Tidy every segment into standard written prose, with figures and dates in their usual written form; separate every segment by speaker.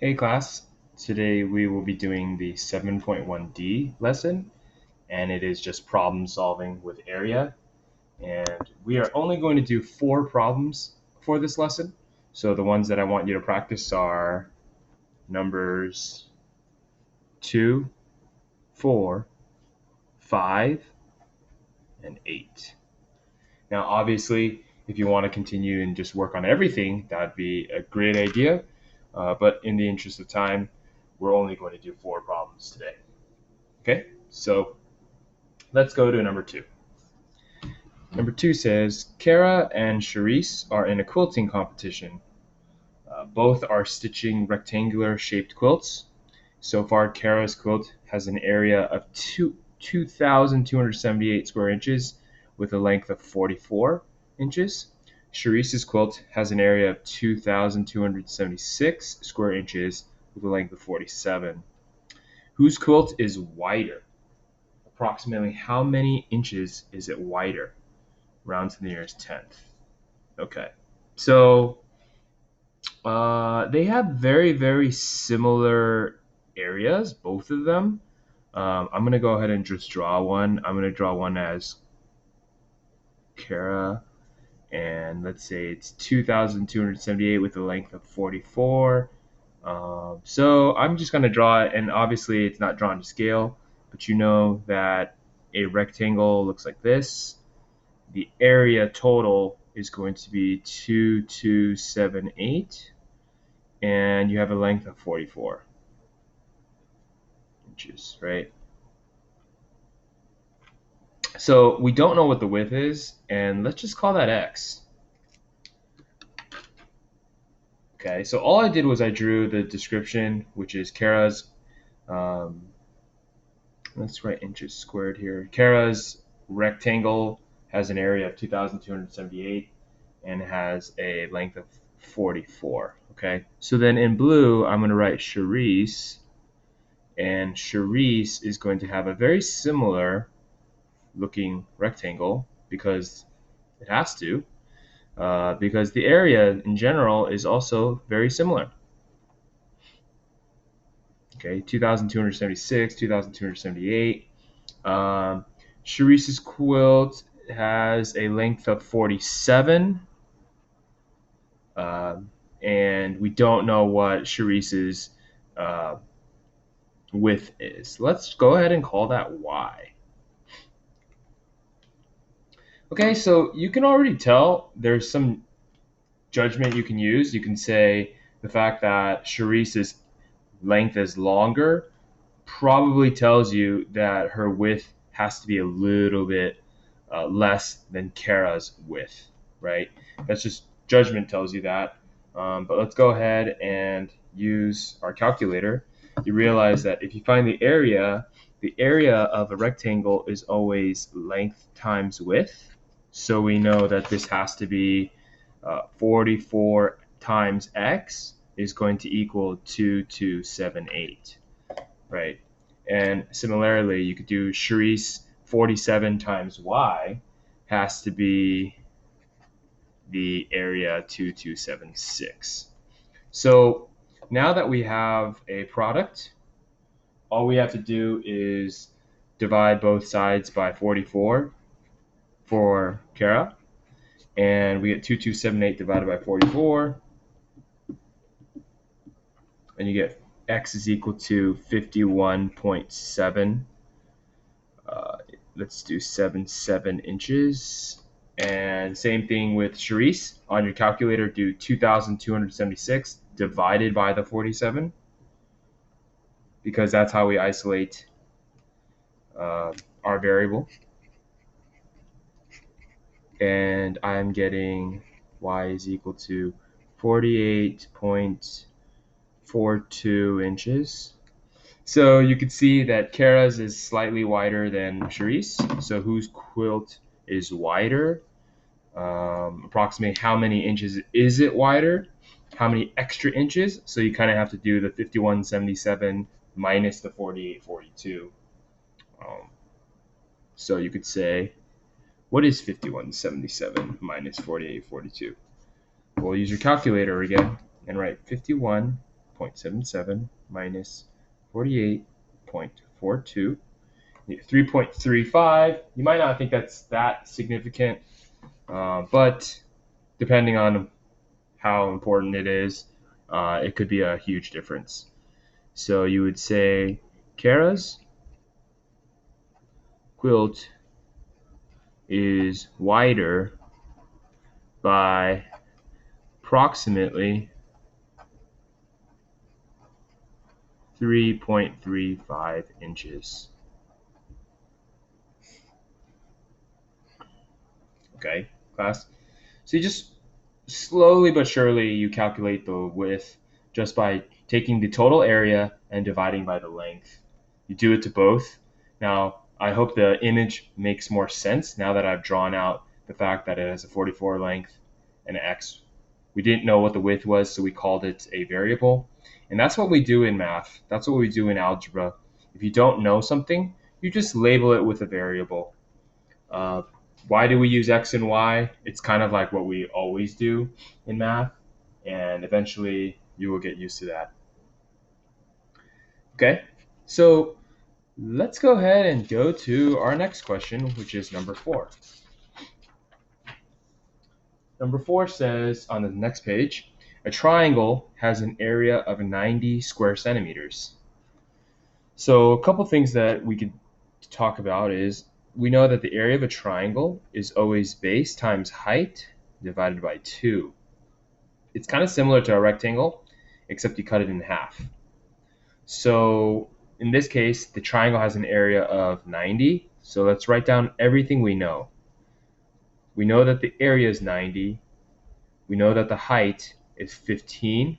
Speaker 1: Hey class, today we will be doing the 7.1D lesson, and it is just problem solving with area. And we are only going to do 4 problems for this lesson. So the ones that I want you to practice are numbers 2, 4, 5, and 8. Now obviously, if you want to continue and just work on everything, that'd be a great idea. But in the interest of time, we're only going to do 4 problems today. Okay, so let's go to number 2. Number 2 says, Kara and Charisse are in a quilting competition. Both are stitching rectangular shaped quilts. So far, Kara's quilt has an area of 2,278 square inches with a length of 44 inches. Charisse's quilt has an area of 2,276 square inches with a length of 47. Whose quilt is wider? Approximately how many inches is it wider? Round to the nearest tenth. Okay. So they have very, very similar areas, both of them. I'm going to go ahead and just draw one. I'm going to draw one as Kara, and let's say it's 2,278 with a length of 44. So I'm just going to draw it, and obviously it's not drawn to scale, but you know that a rectangle looks like this. The area total is going to be 2,278, and you have a length of 44 inches, right? So we don't know what the width is, and let's just call that x. Okay, so all I did was I drew the description, which is Kara's, let's write inches squared here. Kara's rectangle has an area of 2,278 and has a length of 44. Okay, so then in blue, I'm going to write Charisse, and Charisse is going to have a very similar looking rectangle because it has to, because the area in general is also very similar. Okay, 2,276, 2,278. Charisse's quilt has a length of 47, and we don't know what Charisse's width is. Let's go ahead and call that y. Okay, so you can already tell there's some judgment you can use. You can say the fact that Charisse's length is longer probably tells you that her width has to be a little bit less than Kara's width, right? That's just judgment tells you that. But let's go ahead and use our calculator. You realize that if you find the area of a rectangle is always length times width. So we know that this has to be 44 times x is going to equal 2,278, right? And similarly, you could do Charisse 47 times y has to be the area 2,276. So now that we have a product, all we have to do is divide both sides by 44 for Kara, and we get 2,278 divided by 44, and you get x is equal to 51.7. Let's do 77 inches. And same thing with Charisse. On your calculator, do 2,276 divided by the 47, because that's how we isolate our variable. And I'm getting y is equal to 48.42 inches. So you can see that Kara's is slightly wider than Charisse. So whose quilt is wider? Approximately how many inches is it wider? How many extra inches? So you kind of have to do the 5177 minus the 4842. So you could say, what is 5177 minus 4842? We'll use your calculator again and write 51.77 0.77 minus 48.42. 3.35. You might not think that's that significant, but depending on how important it is, it could be a huge difference. So you would say Kara's quilt is wider by approximately 3.35 inches. Okay, class? So you just slowly but surely you calculate the width just by taking the total area and dividing by the length. You do it to both. Now, I hope the image makes more sense now that I've drawn out the fact that it has a 44 length and an x. We didn't know what the width was, so we called it a variable. And that's what we do in math. That's what we do in algebra. If you don't know something, you just label it with a variable. Uh, why do we use x and y? It's kind of like what we always do in math, and eventually you will get used to that. Okay, so let's go ahead and go to our next question, which is number 4. Number 4 says on the next page, a triangle has an area of 90 square centimeters. So a couple things that we could talk about is we know that the area of a triangle is always base times height divided by 2. It's kind of similar to a rectangle, except you cut it in half. So in this case, the triangle has an area of 90. So let's write down everything we know. We know that the area is 90. We know that the height is 15.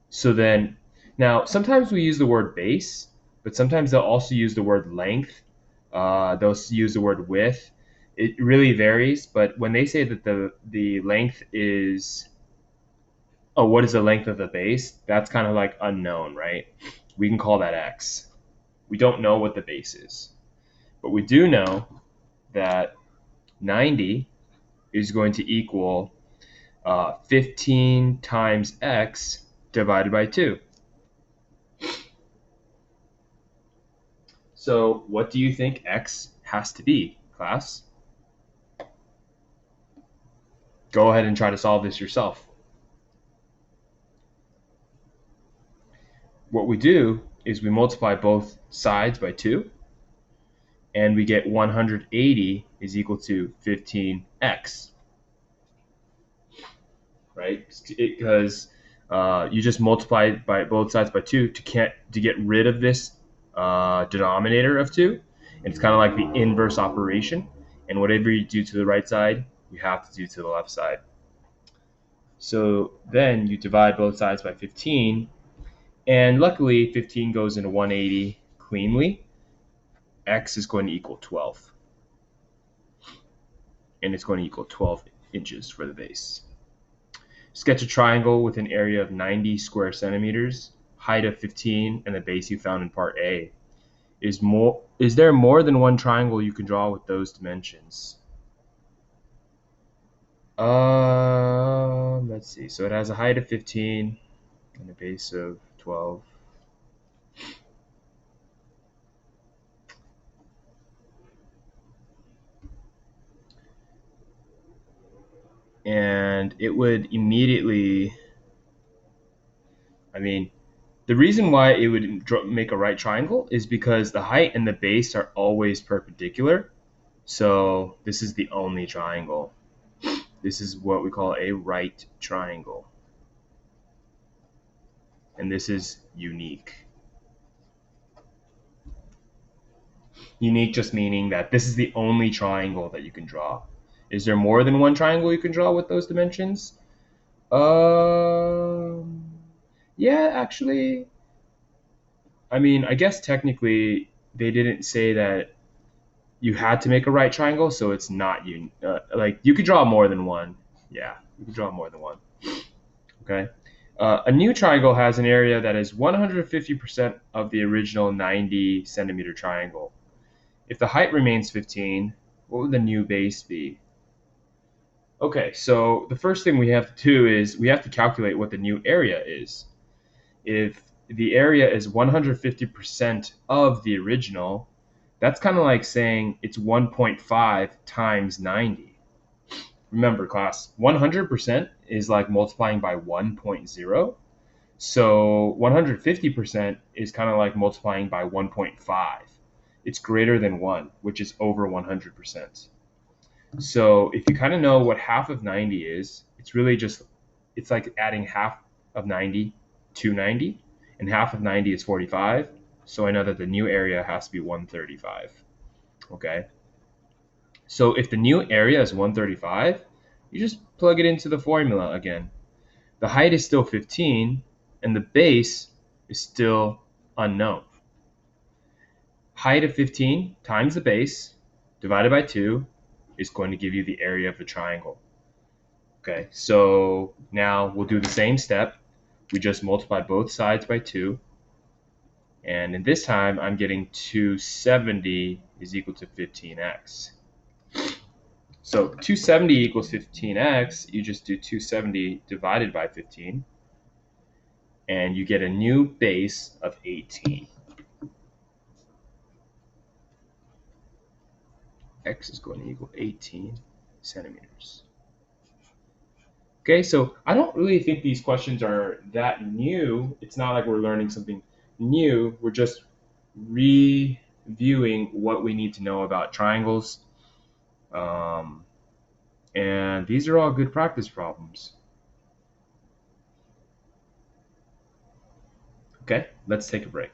Speaker 1: So then, now sometimes we use the word base, but sometimes they'll also use the word length. They'll use the word width. It really varies, but when they say that the length is, oh, what is the length of the base? That's kind of like unknown, right? We can call that x. We don't know what the base is, but we do know that 90 is going to equal 15 times x divided by 2. So what do you think x has to be, class? Go ahead and try to solve this yourself. What we do is we multiply both sides by 2, and we get 180 is equal to 15x, right? Because you just multiply by both sides by 2 to get rid of this denominator of 2. And it's kind of like the inverse operation. And whatever you do to the right side, you have to do to the left side. So then you divide both sides by 15. And luckily, 15 goes into 180 cleanly. X is going to equal 12. And it's going to equal 12 inches for the base. Sketch a triangle with an area of 90 square centimeters, height of 15, and the base you found in part A. Is there more than one triangle you can draw with those dimensions? Let's see. So it has a height of 15 and a base of 12. And it would immediately, the reason why it would make a right triangle is because the height and the base are always perpendicular. So this is the only triangle. This is what we call a right triangle. And this is unique. Unique just meaning that this is the only triangle that you can draw. Is there more than one triangle you can draw with those dimensions? Yeah, actually, I guess technically they didn't say that you had to make a right triangle, so it's not like you could draw more than one. Yeah, you could draw more than one. Okay. A new triangle has an area that is 150% of the original 90 centimeter triangle. If the height remains 15, what would the new base be? Okay, so the first thing we have to do is we have to calculate what the new area is. if the area is 150% of the original, that's kind of like saying it's 1.5 times 90. Remember, class, 100% is like multiplying by 1.0. So 150% is kind of like multiplying by 1.5. It's greater than 1, which is over 100%. So if you kind of know what half of 90 is, it's really just, it's like adding half of 90 to 90, and half of 90 is 45. So I know that the new area has to be 135. Okay. So if the new area is 135, you just plug it into the formula again. The height is still 15, and the base is still unknown. Height of 15 times the base divided by 2 is going to give you the area of the triangle. Okay, so now we'll do the same step. We just multiply both sides by 2. And in this time, I'm getting 270 is equal to 15x. So 270 equals 15x. You just do 270 divided by 15. And you get a new base of 18. X is going to equal 18 centimeters. Okay, so I don't really think these questions are that new. It's not like we're learning something new. We're just reviewing what we need to know about triangles. And these are all good practice problems. Okay, let's take a break.